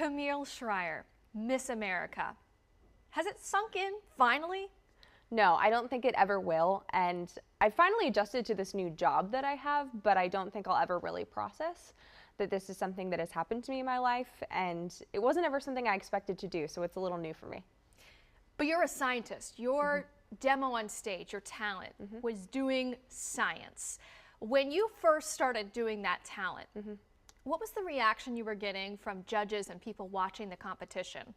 Camille Schrier, Miss America. Has it sunk in, finally? No, I don't think it ever will. And I finally adjusted to this new job that I have, but I don't think I'll ever really process that this is something that has happened to me in my life. And it wasn't ever something I expected to do, so it's a little new for me. But you're a scientist. Your demo on stage, your talent, was doing science. When you first started doing that talent, what was the reaction you were getting from judges and people watching the competition?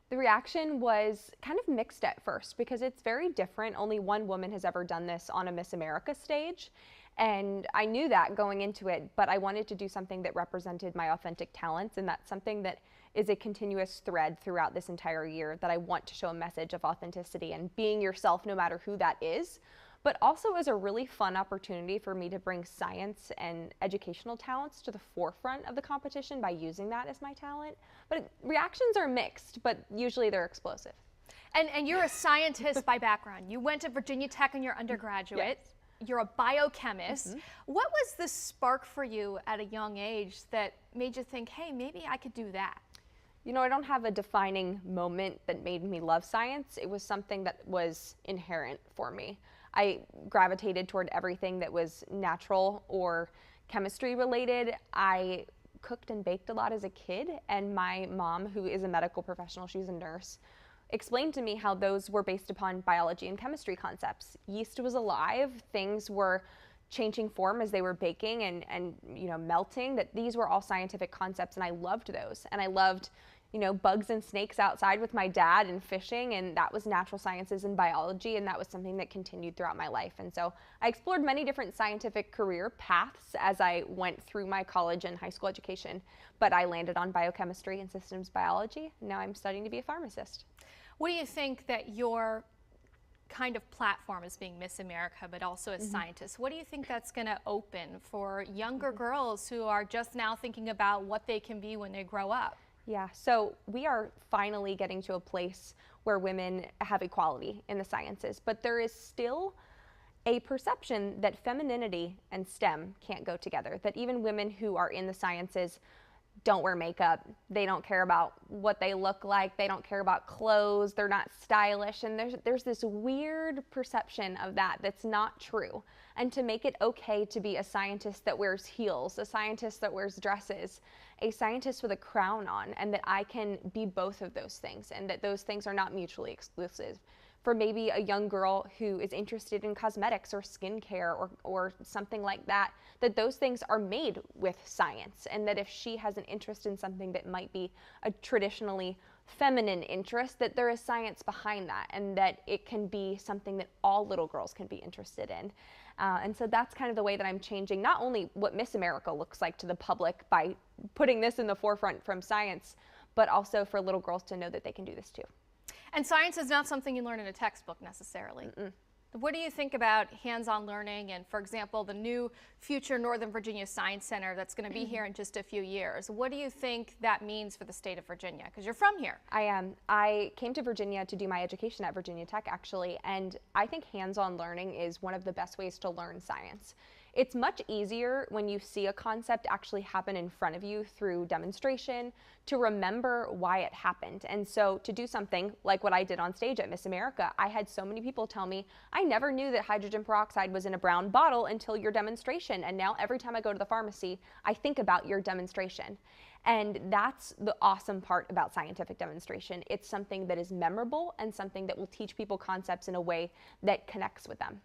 The reaction was kind of mixed at first because it's very different. Only one woman has ever done this on a Miss America stage. And I knew that going into it, but I wanted to do something that represented my authentic talents, and that's something that is a continuous thread throughout this entire year, that I want to show a message of authenticity and being yourself no matter who that is, but also as a really fun opportunity for me to bring science and educational talents to the forefront of the competition by using that as my talent. But reactions are mixed, but usually they're explosive. And you're a scientist by background. You went to Virginia Tech in your undergraduate. Yes. You're a biochemist. What was the spark for you at a young age that made you think, hey, maybe I could do that? You know, I don't have a defining moment that made me love science. It was something that was inherent for me. I gravitated toward everything that was natural or chemistry related. I cooked and baked a lot as a kid, and my mom, who is a medical professional, she's a nurse, explained to me how those were based upon biology and chemistry concepts. Yeast was alive, things were changing form as they were baking and you know, melting, that these were all scientific concepts, and I loved those. And I loved, you know, bugs and snakes outside with my dad and fishing, and that was natural sciences and biology, and that was something that continued throughout my life. And so I explored many different scientific career paths as I went through my college and high school education, but I landed on biochemistry and systems biology. Now I'm studying to be a pharmacist. What do you think that your kind of platform as being Miss America, but also as scientists, what do you think that's going to open for younger girls who are just now thinking about what they can be when they grow up? Yeah, so we are finally getting to a place where women have equality in the sciences, but there is still a perception that femininity and STEM can't go together, that even women who are in the sciences don't wear makeup, they don't care about what they look like, they don't care about clothes, they're not stylish, and there's this weird perception of that that's not true. And to make it okay to be a scientist that wears heels, a scientist that wears dresses, a scientist with a crown on, and that I can be both of those things, and that those things are not mutually exclusive. For maybe a young girl who is interested in cosmetics or skincare or something like that, that those things are made with science, and that if she has an interest in something that might be a traditionally feminine interest, that there is science behind that, and that it can be something that all little girls can be interested in. And so that's kind of the way that I'm changing not only what Miss America looks like to the public by putting this in the forefront from science, but also for little girls to know that they can do this too. And science is not something you learn in a textbook necessarily. What do you think about hands-on learning and, for example, the new future Northern Virginia Science Center that's going to be here in just a few years? What do you think that means for the state of Virginia? Because you're from here. I am. I came to Virginia to do my education at Virginia Tech, actually, and I think hands-on learning is one of the best ways to learn science. It's much easier when you see a concept actually happen in front of you through demonstration to remember why it happened. And so to do something like what I did on stage at Miss America, I had so many people tell me, I never knew that hydrogen peroxide was in a brown bottle until your demonstration. And now every time I go to the pharmacy, I think about your demonstration. And that's the awesome part about scientific demonstration. It's something that is memorable and something that will teach people concepts in a way that connects with them.